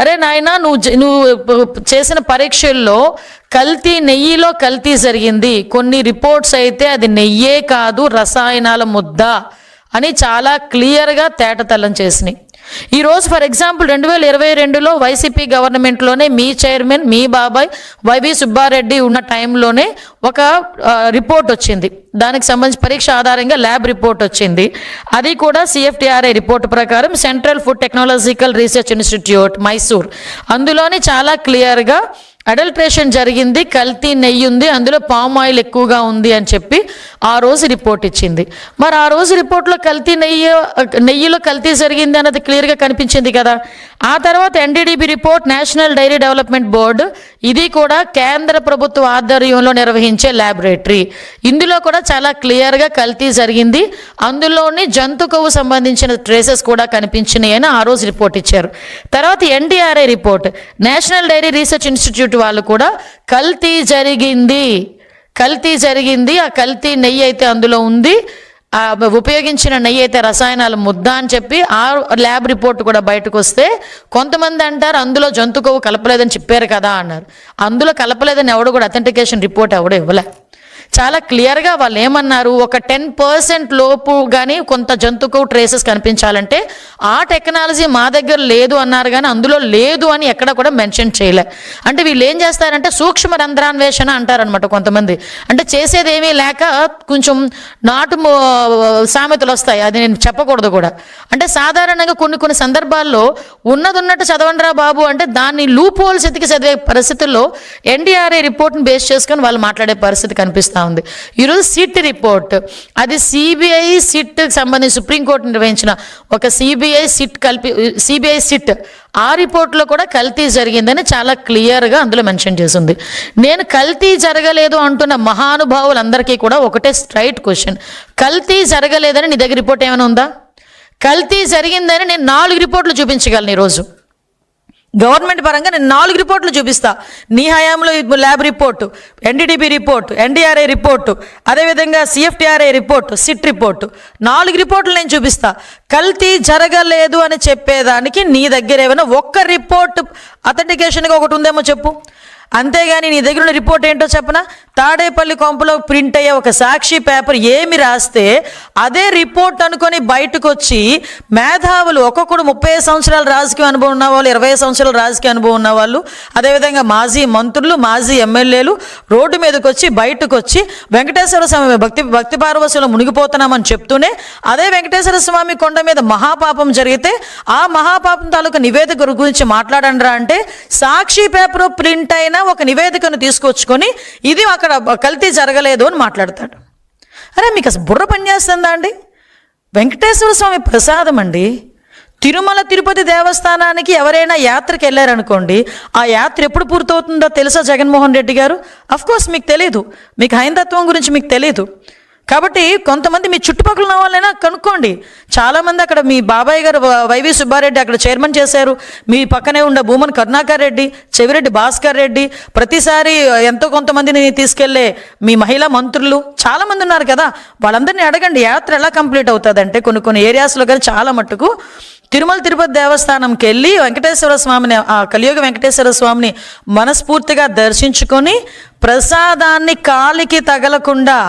అరే నాయన, నువ్వు చేసిన పరీక్షల్లో నెయ్యిలో కల్తీ జరిగింది, కొన్ని రిపోర్ట్స్ అయితే అది నెయ్యే కాదు రసాయనాల ముద్ద అని చాలా క్లియర్గా తేటతెల్లం చేసినాయి. ఈరోజు ఫర్ ఎగ్జాంపుల్ 2022లో వైసీపీ గవర్నమెంట్లోనే మీ చైర్మన్, మీ బాబాయ్ వైవి సుబ్బారెడ్డి ఉన్న టైంలోనే ఒక రిపోర్ట్ వచ్చింది. దానికి సంబంధించి పరీక్ష ఆధారంగా ల్యాబ్ రిపోర్ట్ వచ్చింది. అది కూడా CFTRI రిపోర్ట్ ప్రకారం central food technological research institute Mysore, అందులోని చాలా క్లియర్గా అడల్ట్రేషన్ జరిగింది, కల్తీ నెయ్యి ఉంది, అందులో పామ్ ఆయిల్ ఎక్కువగా ఉంది అని చెప్పి ఆ రోజు రిపోర్ట్ ఇచ్చింది. మరి ఆ రోజు రిపోర్ట్లో నెయ్యిలో కల్తీ జరిగింది అన్నది క్లియర్గా కనిపించింది కదా. ఆ తర్వాత NDDB report, national dairy development board, ఇది కూడా కేంద్ర ప్రభుత్వ ఆధ్వర్యంలో నిర్వహించే ల్యాబొరేటరీ, ఇందులో కూడా చాలా క్లియర్గా కల్తీ జరిగింది, అందులోని జంతు కొవ్వు సంబంధించిన ట్రేసెస్ కూడా కనిపించినాయి అని ఆ రోజు రిపోర్ట్ ఇచ్చారు. తర్వాత NDRI report, national dairy research institute వాళ్ళు కూడా కల్తీ జరిగింది, ఆ కల్తీ నెయ్యి అయితే అందులో ఉంది, ఉపయోగించిన నెయ్యి అయితే రసాయనాల ముద్ద అని చెప్పి ఆ ల్యాబ్ రిపోర్ట్ కూడా బయటకు వస్తే కొంతమంది అంటారు అందులో జంతు కొవ్వు కలపలేదని చెప్పారు కదా అన్నారు. అందులో కలపలేదని ఎవడు కూడా అథెంటికేషన్ రిపోర్ట్ ఎవడు ఇవ్వలే. చాలా క్లియర్గా వాళ్ళు ఏమన్నారు, ఒక 10% లోపు కానీ కొంత జంతు కొవ్వు ట్రేసెస్ కనిపించాలంటే ఆ టెక్నాలజీ మా దగ్గర లేదు అన్నారు, కానీ అందులో లేదు అని ఎక్కడ కూడా మెన్షన్ చేయలే. అంటే వీళ్ళు ఏం చేస్తారంటే సూక్ష్మ రంధ్రాన్వేషణ అంటారనమాట కొంతమంది. అంటే చేసేది ఏమీ లేక కొంచెం నాటు సామెతలు వస్తాయి, అది నేను చెప్పకూడదు కూడా. అంటే సాధారణంగా కొన్ని సందర్భాల్లో ఉన్నట్టు చదవండిరా బాబు అంటే దాన్ని లూప్ హోల్స్ ఎతికి చదివే పరిస్థితుల్లో NDRI రిపోర్ట్ని బేస్ చేసుకొని వాళ్ళు మాట్లాడే పరిస్థితి కనిపిస్తూ ఉంది. ఈరోజు సిట్ రిపోర్ట్, అది CBI సిట్ సంబంధించి సుప్రీంకోర్టు నిర్వహించిన ఒక CBI సిట్ ఆ రిపోర్ట్లో కూడా కల్తీ జరిగిందని చాలా క్లియర్గా అందులో మెన్షన్ చేసింది. నేను కల్తీ జరగలేదు అంటున్న మహానుభావులందరికీ కూడా ఒకటే స్ట్రైట్ క్వశ్చన్, కల్తీ జరగలేదని నీ దగ్గర రిపోర్ట్ ఏమైనా ఉందా? కల్తీ జరిగిందని నేను 4 రిపోర్ట్లు చూపించగలను ఈరోజు. గవర్నమెంట్ పరంగా నేను 4 రిపోర్ట్లు చూపిస్తా. నీ హయాంలో lab report, NDDB report, NDRI report, అదేవిధంగా CFTRI రిపోర్టు, సిట్ రిపోర్టు, 4 రిపోర్ట్లు నేను చూపిస్తా. కల్తీ జరగలేదు అని చెప్పేదానికి నీ దగ్గర ఏమైనా ఒక్క రిపోర్ట్ అథెంటికేషన్గా ఒకటి ఉందేమో చెప్పు. అంతేగాని నీ దగ్గర ఉన్న రిపోర్ట్ ఏంటో చెప్పనా, తాడేపల్లి కొంపలో ప్రింట్ అయ్యే ఒక సాక్షి పేపర్ ఏమి రాస్తే అదే రిపోర్ట్ అనుకొని బయటకు వచ్చి మేధావులు ఒక్కొక్కడు 30 సంవత్సరాల రాజకీయ అనుభవం ఉన్న వాళ్ళు, 20 సంవత్సరాల రాజకీయ అనుభవం ఉన్న వాళ్ళు, అదేవిధంగా మాజీ మంత్రులు, మాజీ ఎమ్మెల్యేలు రోడ్డు మీదకి వచ్చి బయటకు వచ్చి వెంకటేశ్వర స్వామి భక్తి పార్వశంలో మునిగిపోతున్నామని చెప్తూనే అదే వెంకటేశ్వర స్వామి కొండ మీద మహాపాపం జరిగితే ఆ మహాపాపం తాలూకు నివేదిక గురించి మాట్లాడండిరా అంటే సాక్షి పేపర్ ప్రింట్ అయిన ఒక నివేదికను తీసుకొచ్చుకొని ఇది అక్కడ కల్తీ జరగలేదు అని మాట్లాడతాడు. అరే మీకు అసలు బుర్ర పనిచేస్తుందా అండి? వెంకటేశ్వర స్వామి ప్రసాదం అండి. తిరుమల తిరుపతి దేవస్థానానికి ఎవరైనా యాత్రకి వెళ్ళారనుకోండి, ఆ యాత్ర ఎప్పుడు పూర్తవుతుందో తెలుసా జగన్మోహన్ రెడ్డి గారు? అఫ్కోర్స్ మీకు తెలీదు, మీకు హైందత్వం గురించి మీకు తెలీదు. కాబట్టి కొంతమంది మీ చుట్టుపక్కల ఉన్న వాళ్ళైనా కనుక్కోండి. చాలామంది అక్కడ మీ బాబాయ్ గారు వైవి సుబ్బారెడ్డి అక్కడ చైర్మన్ చేశారు, మీ పక్కనే ఉన్న భూమన్ కరుణాకర్ రెడ్డి, చెవిరెడ్డి భాస్కర్ రెడ్డి, ప్రతిసారి ఎంతో కొంతమందిని తీసుకెళ్లే మీ మహిళా మంత్రులు చాలామంది ఉన్నారు కదా, వాళ్ళందరినీ అడగండి యాత్ర ఎలా కంప్లీట్ అవుతుందంటే కొన్ని ఏరియాస్లో కానీ చాలా మట్టుకు తిరుమల తిరుపతి దేవస్థానంకి వెళ్ళి వెంకటేశ్వర స్వామిని, ఆ కలియుగ వెంకటేశ్వర స్వామిని మనస్ఫూర్తిగా దర్శించుకొని ప్రసాదాన్ని కాలికి తగలకుండా,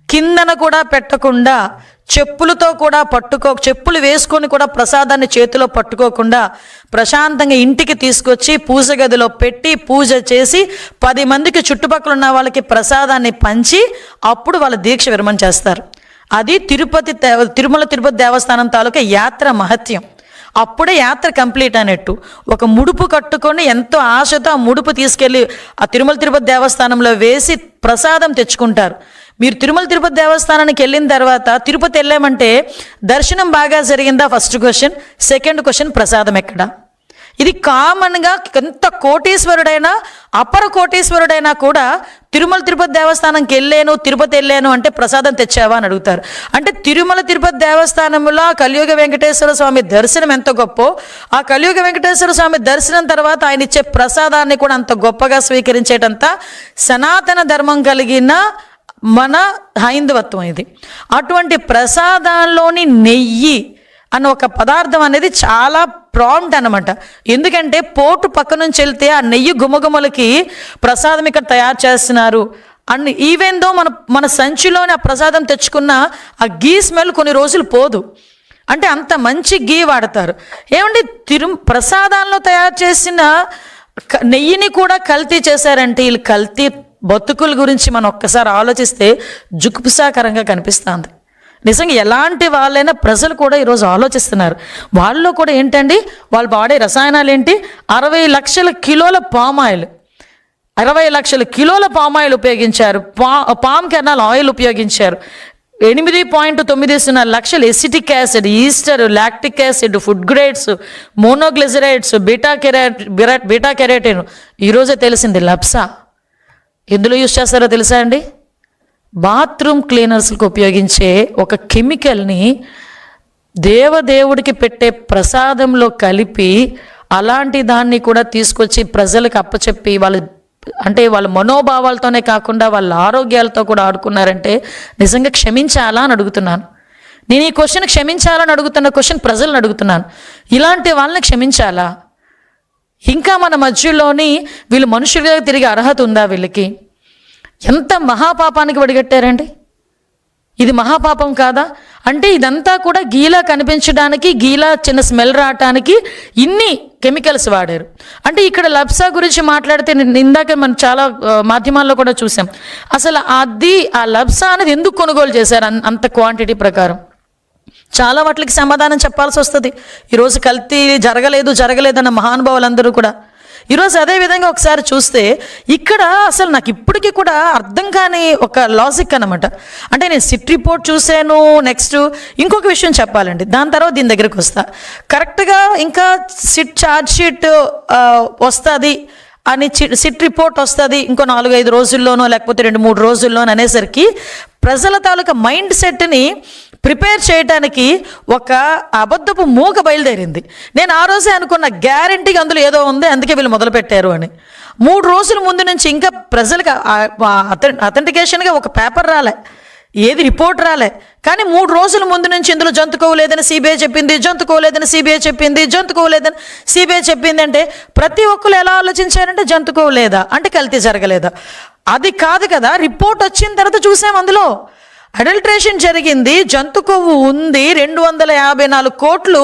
కిందన కూడా పెట్టకుండా, చెప్పులతో కూడా చెప్పులు వేసుకొని కూడా ప్రసాదాన్ని చేతిలో పట్టుకోకుండా ప్రశాంతంగా ఇంటికి తీసుకొచ్చి పూజ గదిలో పెట్టి పూజ చేసి 10 మందికి చుట్టుపక్కల ఉన్న వాళ్ళకి ప్రసాదాన్ని పంచి అప్పుడు వాళ్ళ దీక్ష విరమణ చేస్తారు. అది తిరుమల తిరుపతి దేవస్థానం తాలూకా యాత్ర మహత్యం. అప్పుడే యాత్ర కంప్లీట్ అన్నట్టు. ఒక ముడుపు కట్టుకొని ఎంతో ఆశతో ఆ ముడుపు తీసుకెళ్ళి ఆ తిరుమల తిరుపతి దేవస్థానంలో వేసి ప్రసాదం తెచ్చుకుంటారు. మీరు తిరుమల తిరుపతి దేవస్థానానికి వెళ్ళిన తర్వాత తిరుపతి వెళ్ళామంటే దర్శనం బాగా జరిగిందా ఫస్ట్ క్వశ్చన్. సెకండ్ క్వశ్చన్, ప్రసాదం ఎక్కడ? ఇది కామన్గా ఎంత కోటీశ్వరుడైనా అపర కోటీశ్వరుడైనా కూడా తిరుమల తిరుపతి దేవస్థానంకి వెళ్ళాను, తిరుపతి వెళ్ళాను అంటే ప్రసాదం తెచ్చావా అని అడుగుతారు. అంటే తిరుమల తిరుపతి దేవస్థానంలో కలియుగ వెంకటేశ్వర స్వామి దర్శనం ఎంత గొప్పో, ఆ కలియుగ వెంకటేశ్వర స్వామి దర్శనం తర్వాత ఆయన ఇచ్చే ప్రసాదాన్ని కూడా అంత గొప్పగా స్వీకరించేటంత సనాతన ధర్మం కలిగిన మన హైందవత్వం ఇది. అటువంటి ప్రసాదాల్లోని నెయ్యి అన్న ఒక పదార్థం అనేది చాలా ప్రాంప్ట్ అనమాట. ఎందుకంటే పోటు పక్క నుంచి వెళ్తే ఆ నెయ్యి గుమగుమలకి ప్రసాదం ఇక్కడ తయారు చేస్తున్నారు అండ్ ఈవెన్ దో మన సంచిలోని ఆ ప్రసాదం తెచ్చుకున్న ఆ గీ స్మెల్ కొన్ని రోజులు పోదు. అంటే అంత మంచి గీ వాడతారు. ఏమంటే ప్రసాదాల్లో తయారు చేసిన నెయ్యిని కూడా కల్తీ చేశారంటే వీళ్ళు కల్తీ బతుకుల గురించి మనం ఒక్కసారి ఆలోచిస్తే జుగుప్సాకరంగా కనిపిస్తుంది. నిజంగా ఎలాంటి వాళ్ళైనా ప్రజలు కూడా ఈరోజు ఆలోచిస్తున్నారు. వాళ్ళలో కూడా ఏంటండి, వాళ్ళు వాడే రసాయనాలు ఏంటి, 60 లక్షల కిలోల పామాయిల్, 60 లక్షల కిలోల పామాయిల్ ఉపయోగించారు. పామ్ కెర్నల్ ఆయిల్ ఉపయోగించారు. 8.90 లక్షల acetic acid, Easter, lactic acid, food grades, monoglycerides, beta keratin. ఈరోజే తెలిసింది లప్సా ఎందులో యూజ్ చేస్తారో తెలుసా అండి? బాత్రూమ్ క్లీనర్స్కి ఉపయోగించే ఒక కెమికల్ని దేవదేవుడికి పెట్టే ప్రసాదంలో కలిపి అలాంటి దాన్ని కూడా తీసుకొచ్చి ప్రజలకు అప్పచెప్పి వాళ్ళ మనోభావాలతోనే కాకుండా వాళ్ళ ఆరోగ్యాలతో కూడా ఆడుకున్నారంటే నిజంగా క్షమించాలా అని అడుగుతున్నాను. నేను ఈ క్వశ్చన్ క్షమించాలని అడుగుతున్న క్వశ్చన్ ప్రజలను అడుగుతున్నాను. ఇలాంటి వాళ్ళని క్షమించాలా? ఇంకా మన మధ్యలోని వీళ్ళు మనుషులుగా తిరిగే అర్హత ఉందా? వీళ్ళకి ఎంత మహాపాపానికి వడిగట్టారండి. ఇది మహాపాపం కాదా? అంటే ఇదంతా కూడా గీలా కనిపించడానికి, గీలా చిన్న స్మెల్ రావటానికి ఇన్ని కెమికల్స్ వాడారు. అంటే ఇక్కడ లప్సా గురించి మాట్లాడితే ఇందాక మనం చాలా మాధ్యమాల్లో కూడా చూసాం. అసలు ఆ లప్సా అనేది ఎందుకు కొనుగోలు చేశారు అంత క్వాంటిటీ ప్రకారం? చాలా వాటికి సమాధానం చెప్పాల్సి వస్తుంది. ఈరోజు కల్తీ జరగలేదన్న మహానుభావులందరూ కూడా. ఈరోజు అదేవిధంగా ఒకసారి చూస్తే ఇక్కడ అసలు నాకు ఇప్పటికీ కూడా అర్థం కాని ఒక లాజిక్ అనమాట. అంటే నేను సిట్ రిపోర్ట్ చూశాను. నెక్స్ట్ ఇంకొక విషయం చెప్పాలండి, దాని తర్వాత దీని దగ్గరికి వస్తా. కరెక్ట్గా ఇంకా సిట్ ఛార్జ్ షీట్ వస్తుంది అని, సిట్ రిపోర్ట్ వస్తుంది ఇంకో 4-5 రోజుల్లోనో లేకపోతే 2-3 రోజుల్లోనో అనేసరికి ప్రజల తాలూకా మైండ్ సెట్ని ప్రిపేర్ చేయడానికి ఒక అబద్ధపు మూక బయలుదేరింది. నేను ఆ రోజే అనుకున్న గ్యారంటీగా అందులో ఏదో ఉంది, అందుకే వీళ్ళు మొదలుపెట్టారు అని. 3 రోజుల ముందు నుంచి ఇంకా ప్రజలకు అథెంటికేషన్గా ఒక పేపర్ రాలే, ఏది రిపోర్ట్ రాలే. కానీ 3 రోజుల ముందు నుంచి ఇందులో జంతుకోలేదని సిబిఐ చెప్పింది, జంతుకోలేదని సిబిఐ చెప్పింది అంటే ప్రతి ఒక్కరు ఎలా ఆలోచించారంటే జంతుకోలేదా అంటే కల్తీ జరగలేదా? అది కాదు కదా, రిపోర్ట్ వచ్చిన తర్వాత చూసాం అందులో అడల్ట్రేషన్ జరిగింది, జంతు కొవ్వు ఉంది, 254 కోట్లు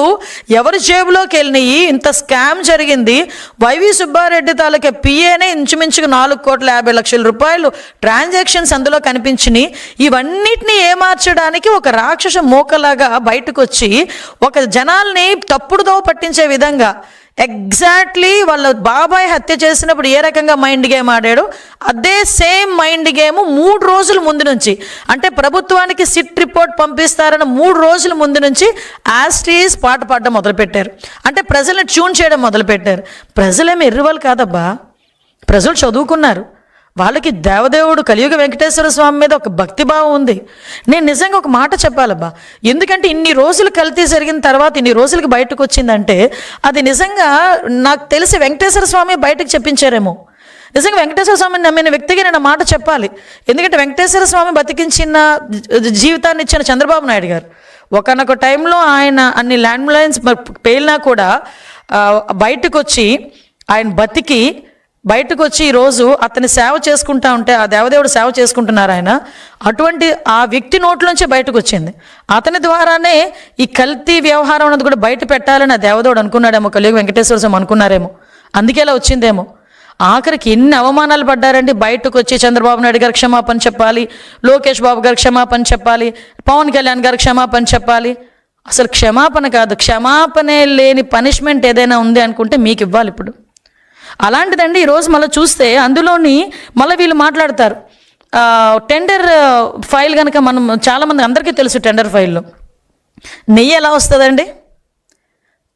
ఎవరి జేబులోకి వెళ్ళినాయి, ఇంత స్కామ్ జరిగింది. వైవి సుబ్బారెడ్డి తాలూకా పిఏనే ఇంచుమించుకు 4,50,00,000 రూపాయలు ట్రాన్సాక్షన్స్ అందులో కనిపించినాయి. ఇవన్నిటిని ఏమార్చడానికి ఒక రాక్షస మూకలాగా బయటకు వచ్చి ఒక జనాల్ని తప్పుడుదో పట్టించే విధంగా ఎగ్జాక్ట్లీ వాళ్ళ బాబాయ్ హత్య చేసినప్పుడు ఏ రకంగా మైండ్ గేమ్ ఆడాడు అదే సేమ్ మైండ్ గేమ్ 3 రోజుల ముందు నుంచి, అంటే ప్రభుత్వానికి సిట్ రిపోర్ట్ పంపిస్తారన్న 3 రోజుల ముందు నుంచి యాస్టీస్ పాట పాడడం మొదలుపెట్టారు. అంటే ప్రజలను ట్యూన్ చేయడం మొదలుపెట్టారు. ప్రజలేమి ఎర్రివాళ్ళు కాదబ్బా, ప్రజలు చదువుకున్నారు. వాళ్ళకి దేవదేవుడు కలియుగ వెంకటేశ్వర స్వామి మీద ఒక భక్తిభావం ఉంది. నేను నిజంగా ఒక మాట చెప్పాలబ్బా, ఎందుకంటే ఇన్ని రోజులు కల్తీ జరిగిన తర్వాత ఇన్ని రోజులకి బయటకు వచ్చిందంటే అది నిజంగా నాకు తెలిసి వెంకటేశ్వర స్వామి బయటకు చెప్పించారేమో. నిజంగా వెంకటేశ్వర స్వామిని నమ్మిన వ్యక్తిగా నేను మాట చెప్పాలి. ఎందుకంటే వెంకటేశ్వర స్వామి బతికించిన జీవితాన్ని ఇచ్చిన చంద్రబాబు నాయుడు గారు ఒకనొక టైంలో ఆయన అన్ని ల్యాండ్ లైన్స్ పేలినా కూడా బయటకు వచ్చి ఆయన బతికి బయటకు వచ్చి ఈరోజు అతని సేవ చేసుకుంటా ఉంటే ఆ దేవదేవుడు సేవ చేసుకుంటున్నారు ఆయన. అటువంటి ఆ వ్యక్తి నోట్లోంచి బయటకు వచ్చింది. అతని ద్వారానే ఈ కల్తీ వ్యవహారం అన్నది కూడా బయట పెట్టాలని ఆ దేవదేవుడు అనుకున్నాడేమో, కలియుగ వెంకటేశ్వర స్వామి అనుకున్నారేమో, అందుకే అలా వచ్చిందేమో. ఆఖరికి ఎన్ని అవమానాలు పడ్డారండి. బయటకు వచ్చి చంద్రబాబు నాయుడు గారు క్షమాపణ చెప్పాలి, లోకేష్ బాబు గారు క్షమాపణ చెప్పాలి, పవన్ కళ్యాణ్ గారు క్షమాపణ చెప్పాలి. అసలు క్షమాపణ కాదు, క్షమాపణే లేని పనిష్మెంట్ ఏదైనా ఉంది అనుకుంటే మీకు ఇవ్వాలి ఇప్పుడు. అలాంటిదండి ఈరోజు మళ్ళీ చూస్తే అందులోని మళ్ళీ వీళ్ళు మాట్లాడతారు టెండర్ ఫైల్ కనుక మనం చాలామంది అందరికీ తెలుసు టెండర్ ఫైల్లో నెయ్యి ఎలా వస్తుందండి?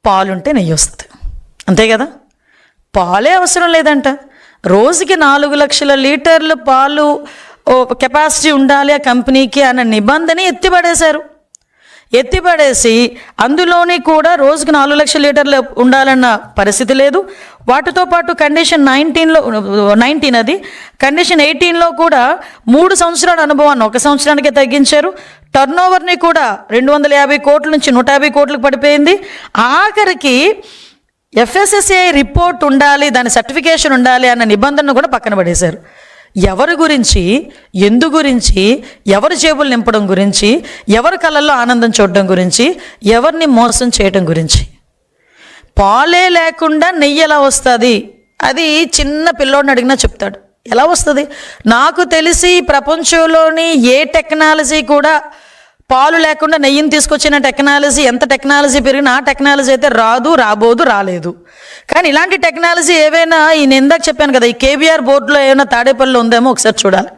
పాలుంటే నెయ్యి వస్తుంది, అంతే కదా. పాలే అవసరం లేదంట. రోజుకి 4 లక్షల లీటర్లు పాలు కెపాసిటీ ఉండాలి ఆ కంపెనీకి అన్న నిబంధన ఎత్తిపడేసి అందులోని కూడా రోజుకి 4 లక్షల లీటర్లు ఉండాలన్న పరిస్థితి లేదు. వాటితో పాటు కండిషన్ 19 అది కండిషన్ 18లో కూడా 3 సంవత్సరాల అనుభవాన్ని 1 సంవత్సరానికే తగ్గించారు. టర్నోవర్ని కూడా 250 కోట్ల నుంచి 150 కోట్లకు పడిపోయింది. ఆఖరికి FSSAI రిపోర్ట్ ఉండాలి, దాని సర్టిఫికేషన్ ఉండాలి అన్న నిబంధనను కూడా పక్కన పడేశారు. ఎవరి గురించి, ఎందు గురించి, ఎవరి జేబులు నింపడం గురించి, ఎవరి కళ్ళల్లో ఆనందం చూడడం గురించి, ఎవరిని మోసం చేయడం గురించి. పాలే లేకుండా నెయ్యి ఎలా వస్తుంది? అది చిన్న పిల్లోడిని అడిగినా చెప్తాడు. ఎలా వస్తుంది? నాకు తెలిసి ప్రపంచంలోని ఏ టెక్నాలజీ కూడా పాలు లేకుండా నెయ్యిని తీసుకొచ్చిన టెక్నాలజీ, ఎంత టెక్నాలజీ పెరిగినా ఆ టెక్నాలజీ అయితే రాదు, రాబోదు, రాలేదు. కానీ ఇలాంటి టెక్నాలజీ ఏవైనా, నేను ఇందాక చెప్పాను కదా, ఈ KBR బోర్డులో ఏమైనా తాడేపల్లిలో ఉందేమో ఒకసారి చూడాలి.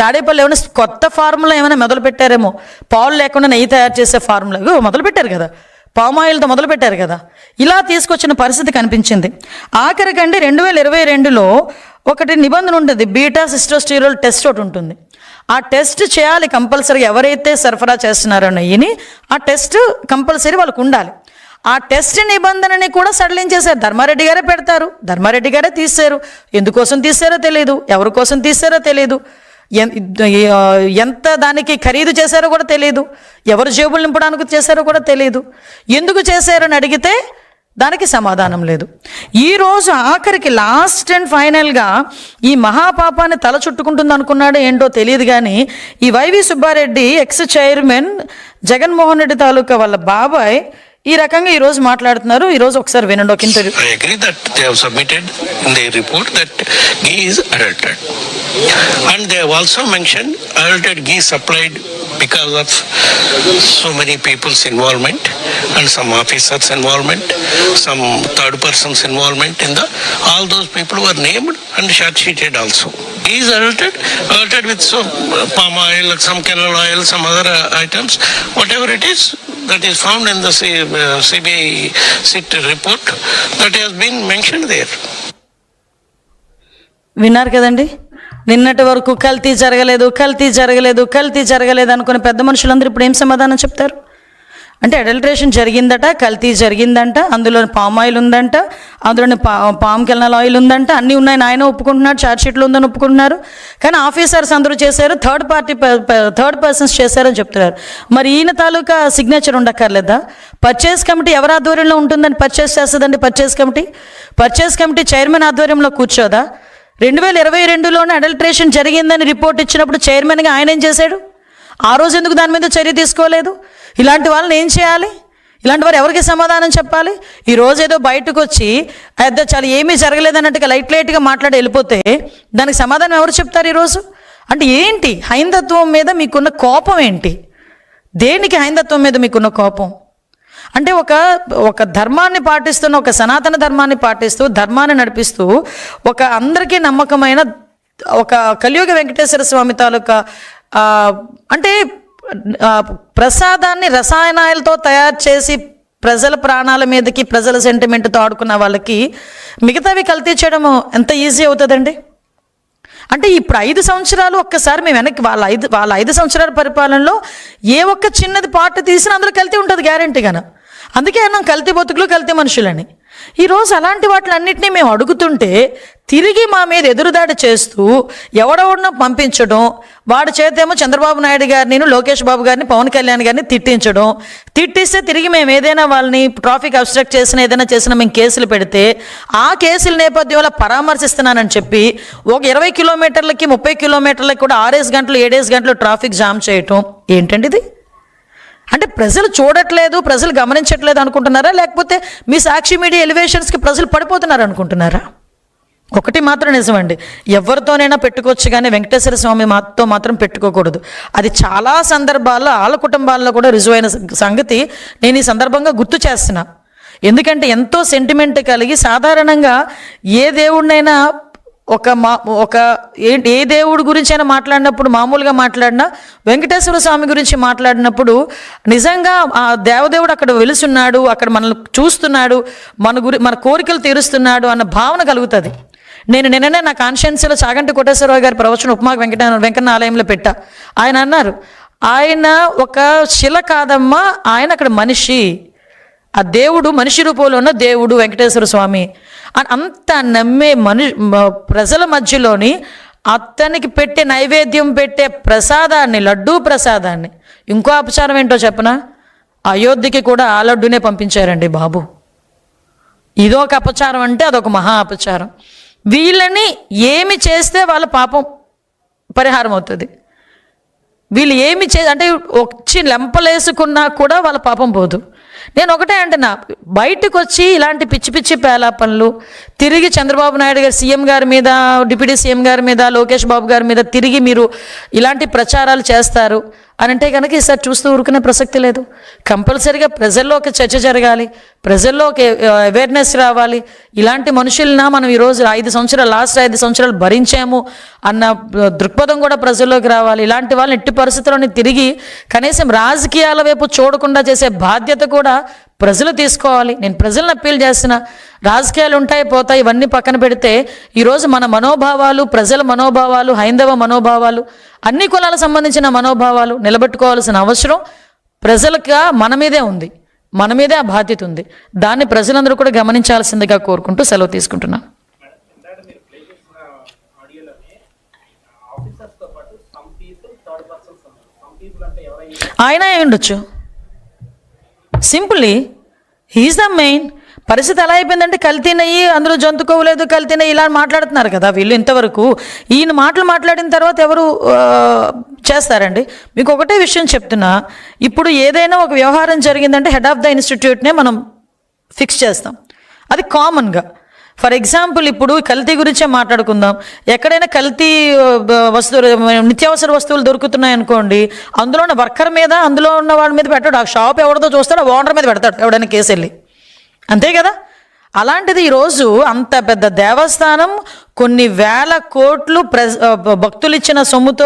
తాడేపల్లి ఏమైనా కొత్త ఫార్ములా ఏమైనా మొదలు పెట్టారేమో, పాలు లేకుండా నెయ్యి తయారు చేసే ఫార్ములా మొదలు పెట్టారు కదా, పామ్ ఆయిల్తో మొదలు పెట్టారు కదా. ఇలా తీసుకొచ్చిన పరిస్థితి కనిపించింది. ఆఖరికండి 2022లో ఒకటి నిబంధన ఉంటుంది, బీటా సిస్టోస్టిరోల్ టెస్ట్ ఒకటి ఉంటుంది. ఆ టెస్ట్ చేయాలి కంపల్సరీ. ఎవరైతే సరఫరా చేస్తున్నారో నెయ్యిని, ఆ టెస్ట్ కంపల్సరీ వాళ్ళకు ఉండాలి. ఆ టెస్ట్ నిబంధనని కూడా సడలించేశారు. ధర్మారెడ్డి గారే పెడతారు, ధర్మారెడ్డి గారే తీశారు. ఎందుకోసం తీశారో తెలియదు, ఎవరి కోసం తీశారో తెలియదు, ఎంత దానికి ఖరీదు చేశారో కూడా తెలియదు, ఎవరు జేబులు నింపడానికి చేశారో కూడా తెలియదు. ఎందుకు చేశారని అడిగితే దానికి సమాధానం లేదు. ఈరోజు ఆఖరికి లాస్ట్ అండ్ ఫైనల్గా ఈ మహాపాపాన్ని తల చుట్టుకుంటుంది అనుకున్నాడో ఏంటో తెలియదు, కానీ ఈ వైవి సుబ్బారెడ్డి ఎక్స్ చైర్మన్ జగన్మోహన్ రెడ్డి తాలూకా వాళ్ళ బాబాయ్ ఈ రకంగా ఈరోజు మాట్లాడుతున్నారు. ఈరోజు ఒకసారి వినండి ఒక interview. I agree that they have submitted in their report that ghee is adulterated, and they have also mentioned adulterated ghee supplied because of so many people's involvement and some officers involvement, some third persons involvement in the, all those people were named and short sheeted also. Ghee is adulterated with some palm oil, some canola oil, some other items, whatever it is that is found in the CBI SIT report that has been mentioned there. విన్నారు కదండి, నిన్నటి వరకు కల్తీ జరగలేదు, కల్తీ జరగలేదు, కల్తీ జరగలేదు అనుకునే పెద్ద మనుషులందరూ ఇప్పుడు ఏం సమాధానం చెప్తారు? అంటే అడల్ట్రేషన్ జరిగిందట, కల్తీ జరిగిందంట, అందులో పామ్ ఆయిల్ ఉందంట, అందులోని పామ్ కెనల్ ఆయిల్ ఉందంట, అన్నీ ఉన్నాయని ఆయన ఒప్పుకుంటున్నాడు, ఛార్జ్షీట్లు ఉందని ఒప్పుకుంటున్నారు. కానీ ఆఫీసర్స్ అందరూ చేశారు, థర్డ్ పర్సన్స్ చేశారని చెప్తున్నారు. మరి ఈయన తాలూకా సిగ్నేచర్ ఉండక్కర్లేదా? పర్చేస్ కమిటీ ఎవరి ఆధ్వర్యంలో ఉంటుందని పర్చేస్ చేస్తుందండి? పర్చేస్ కమిటీ చైర్మన్ ఆధ్వర్యంలో కూర్చోదా? 2022లోనే అడల్ట్రేషన్ జరిగిందని రిపోర్ట్ ఇచ్చినప్పుడు చైర్మన్గా ఆయన ఏం చేశాడు? ఆ రోజు ఎందుకు దాని మీద చర్య తీసుకోలేదు? ఇలాంటి వాళ్ళని ఏం చేయాలి? ఇలాంటి వారు ఎవరికి సమాధానం చెప్పాలి? ఈరోజు ఏదో బయటకు వచ్చి చాలా ఏమీ జరగలేదన్నట్టుగా లైట్గా మాట్లాడి వెళ్ళిపోతే దానికి సమాధానం ఎవరు చెప్తారు ఈరోజు? అంటే ఏంటి హైందత్వం మీద మీకున్న కోపం ఏంటి? దేనికి హైందత్వం మీద మీకున్న కోపం? అంటే ఒక ధర్మాన్ని పాటిస్తున్న, ఒక సనాతన ధర్మాన్ని పాటిస్తూ, ధర్మాన్ని నడిపిస్తూ, ఒక అందరికీ నమ్మకమైన ఒక కలియుగ వెంకటేశ్వర స్వామి తాలూకా అంటే ప్రసాదాన్ని రసాయనాలతో తయారు చేసి ప్రజల ప్రాణాల మీదకి, ప్రజల సెంటిమెంట్తో ఆడుకున్న వాళ్ళకి మిగతావి కల్తీ చేయడం ఎంత ఈజీ అవుతుందండి? అంటే ఇప్పుడు 5 సంవత్సరాలు ఒక్కసారి మేము వెనక్కి వాళ్ళ 5 సంవత్సరాల పరిపాలనలో ఏ ఒక్క చిన్నది పార్ట్ తీసినా అందులో కల్తీ ఉంటుంది గ్యారెంటీగాను. అందుకే అన్నాం కల్తీ బతుకులు, కల్తీ మనుషులని. ఈరోజు అలాంటి వాటిలన్నింటినీ మేము అడుగుతుంటే తిరిగి మా మీద ఎదురుదాడి చేస్తూ ఎవడెవడనో పంపించడం, వాడి చేతేమో చంద్రబాబు నాయుడు గారిని, లోకేష్ బాబు గారిని, పవన్ కళ్యాణ్ గారిని తిట్టిస్తే తిరిగి మేము ఏదైనా వాళ్ళని ట్రాఫిక్ అబ్స్ట్రక్ట్ చేసినా ఏదైనా చేసినా మేము కేసులు పెడితే ఆ కేసుల నేపథ్యంలో పరామర్శిస్తున్నానని చెప్పి ఒక 20 కిలోమీటర్లకి 30 కిలోమీటర్లకి కూడా 6 గంటలు 7 గంటలు ట్రాఫిక్ జామ్ చేయటం ఏంటండి ఇది? అంటే ప్రజలు చూడట్లేదు, ప్రజలు గమనించట్లేదు అనుకుంటున్నారా? లేకపోతే మీ సాక్షి మీడియా ఎలివేషన్స్కి ప్రజలు పడిపోతున్నారు అనుకుంటున్నారా? ఒకటి మాత్రం నిజమండి, ఎవరితోనైనా పెట్టుకోవచ్చు కానీ వెంకటేశ్వర స్వామి మాత్రం పెట్టుకోకూడదు. అది చాలా సందర్భాల్లో వాళ్ళ కుటుంబాల్లో కూడా రుజువైన సంగతి నేను ఈ సందర్భంగా గుర్తు చేస్తున్నా. ఎందుకంటే ఎంతో సెంటిమెంట్ కలిగి సాధారణంగా ఏ దేవుడినైనా ఏ దేవుడి గురించి అయినా మాట్లాడినప్పుడు, మామూలుగా మాట్లాడినా వెంకటేశ్వర స్వామి గురించి మాట్లాడినప్పుడు నిజంగా ఆ దేవదేవుడు అక్కడ వెలుసున్నాడు, అక్కడ మనల్ని చూస్తున్నాడు, మన కోరికలు తీరుస్తున్నాడు అన్న భావన కలుగుతుంది. నేను నిన్ననే నా కాన్షియన్స్లో చాగంటి కోటేశ్వరరావు గారి ప్రవచనం ఉప్మాక వెంకన్న ఆలయంలో పెట్టా. ఆయన అన్నారు, ఆయన ఒక శిల కాదమ్మా, ఆయన అక్కడ మనిషి, ఆ దేవుడు మనిషి రూపంలో ఉన్న దేవుడు వెంకటేశ్వర స్వామి అని అంత నమ్మే ప్రజల మధ్యలోని అతనికి పెట్టే నైవేద్యం పెట్టే ప్రసాదాన్ని, లడ్డూ ప్రసాదాన్ని ఇంకో అపచారం ఏంటో చెప్పనా, అయోధ్యకి కూడా ఆలడ్డునే పంపించారండి బాబు. ఇదొక అపచారం అంటే అదొక మహా అపచారం. వీళ్ళని ఏమి చేస్తే వాళ్ళ పాపం పరిహారం అవుతుంది, వీళ్ళు ఏమి అంటే వచ్చి లెంపలేసుకున్నా కూడా వాళ్ళ పాపం పోదు. నేను ఒకటే అంటున్నా, బయటకు వచ్చి ఇలాంటి పిచ్చి పిచ్చి పేలాపనలు తిరిగి చంద్రబాబు నాయుడు గారు సీఎం గారి మీద, డిప్యూటీ సీఎం గారి మీద, లోకేష్ బాబు గారి మీద తిరిగి మీరు ఇలాంటి ప్రచారాలు చేస్తారు అని అంటే కనుక ఈసారి చూస్తూ ఊరుకునే ప్రసక్తి లేదు. కంపల్సరీగా ప్రజల్లో ఒక చర్చ జరగాలి, ప్రజల్లో ఒక అవేర్నెస్ రావాలి. ఇలాంటి మనుషులన మనం ఈరోజు లాస్ట్ 5 సంవత్సరాలు భరించాము అన్న దృక్పథం కూడా ప్రజల్లోకి రావాలి. ఇలాంటి వాళ్ళని ఎట్టి పరిస్థితుల్లోని తిరిగి కనీసం రాజకీయాల వైపు చూడకుండా చేసే బాధ్యత కూడా ప్రజలు తీసుకోవాలి. నేను ప్రజలను అప్పీల్ చేస్తున్నా, రాజకీయాలు ఉంటాయి పోతాయి ఇవన్నీ పక్కన పెడితే ఈరోజు మన మనోభావాలు, ప్రజల మనోభావాలు, హైందవ మనోభావాలు, అన్ని కులాలకు సంబంధించిన మనోభావాలు నిలబెట్టుకోవాల్సిన అవసరం ప్రజలకు మన మీదే ఉంది, మన మీదే ఆ బాధ్యత ఉంది. దాన్ని ప్రజలందరూ కూడా గమనించాల్సిందిగా కోరుకుంటూ సెలవు తీసుకుంటున్నాను. ఆయన అయి ఉండొచ్చు, సింపుల్లీ హీఈస్ ద మెయిన్. పరిస్థితి ఎలా అయిపోయిందంటే కల్తీ నెయ్యి, అందులో జంతుకోవలేదు, కల్తీ నెయ్యి ఇలా మాట్లాడుతున్నారు కదా వీళ్ళు. ఇంతవరకు ఈయన మాటలు మాట్లాడిన తర్వాత ఎవరు చేస్తారండి? మీకు ఒకటే విషయం చెప్తున్నా, ఇప్పుడు ఏదైనా ఒక వ్యవహారం జరిగిందంటే హెడ్ ఆఫ్ ద ఇన్స్టిట్యూట్నే మనం ఫిక్స్ చేస్తాం, అది కామన్గా. ఫర్ ఎగ్జాంపుల్ ఇప్పుడు కల్తీ గురించే మాట్లాడుకుందాం. ఎక్కడైనా కల్తీ వస్తువులు, నిత్యావసర వస్తువులు దొరుకుతున్నాయి అనుకోండి, అందులో ఉన్న వర్కర్ మీద, అందులో ఉన్న వాళ్ళ మీద పెట్టాడు. ఆ షాప్ ఎవరిదో చూస్తాడు, ఆ ఓనర్ మీద పెడతాడు ఎవడైనా కేసు వెళ్ళి, అంతే కదా. అలాంటిది ఈరోజు అంత పెద్ద దేవస్థానం కొన్ని వేల కోట్లు భక్తులు ఇచ్చిన సొమ్ముతో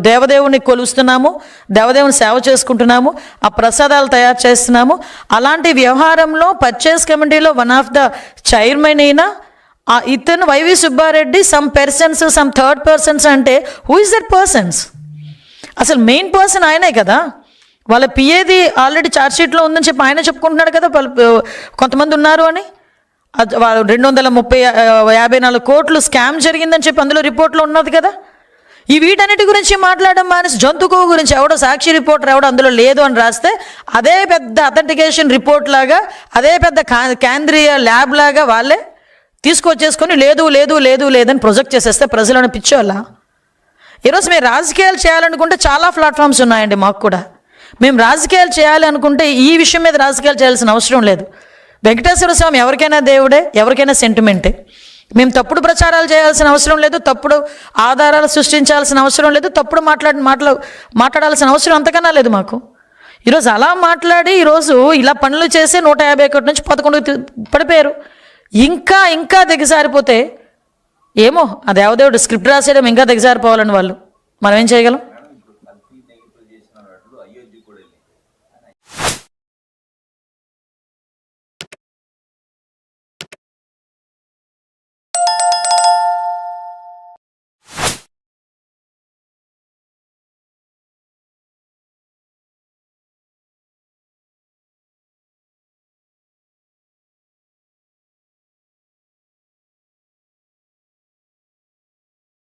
దేవదేవుని కొలుస్తున్నాము, దేవదేవుని సేవ చేసుకుంటున్నాము, ఆ ప్రసాదాలు తయారు చేస్తున్నాము. అలాంటి వ్యవహారంలో పర్చేస్ కమిటీలో వన్ ఆఫ్ ద చైర్మన్ అయినా ఇతను YV Subbareddy, some persons, some third persons అంటే హూ ఇస్ దట్ పర్సన్స్? అసలు మెయిన్ పర్సన్ ఆయనే కదా. వాళ్ళ పిఏది ఆల్రెడీ ఛార్జ్షీట్లో ఉందని చెప్పి ఆయన చెప్పుకుంటున్నాడు కదా కొంతమంది ఉన్నారు అని. 254 కోట్లు స్కామ్ జరిగిందని చెప్పి అందులో రిపోర్ట్లో ఉన్నది కదా. ఈ వీటన్నిటి గురించి మాట్లాడడం మానేసి జంతుకో గురించి ఎవడో సాక్షి రిపోర్టర్ ఎవడో అందులో లేదు అని రాస్తే అదే పెద్ద అథెంటికేషన్ రిపోర్ట్ లాగా, అదే పెద్ద కేంద్రీయ ల్యాబ్ లాగా వాళ్ళే తీసుకొచ్చేసుకొని లేదు లేదు లేదు లేదని ప్రొజెక్ట్ చేసేస్తే ప్రజలను పిచ్చోళ్ళ. ఈరోజు మేము రాజకీయాలు చేయాలనుకుంటే చాలా ప్లాట్ఫామ్స్ ఉన్నాయండి మాకు కూడా. మేము రాజకీయాలు చేయాలి అనుకుంటే ఈ విషయం మీద రాజకీయాలు చేయాల్సిన అవసరం లేదు. వెంకటేశ్వర స్వామి ఎవరికైనా దేవుడే, ఎవరికైనా సెంటిమెంటే. మేము తప్పుడు ప్రచారాలు చేయాల్సిన అవసరం లేదు, తప్పుడు ఆధారాలు సృష్టించాల్సిన అవసరం లేదు, తప్పుడు మాట్లాడాల్సిన అవసరం అంతకన్నా లేదు మాకు. ఈరోజు అలా మాట్లాడి ఈరోజు ఇలా పనులు చేసి 151 నుంచి 11 పడిపోయారు. ఇంకా ఇంకా దిగజారిపోతే ఏమో ఆ దేవదేవుడు స్క్రిప్ట్ రాసేయడం ఇంకా దిగజారిపోవాలని వాళ్ళు, మనం ఏం చేయగలం?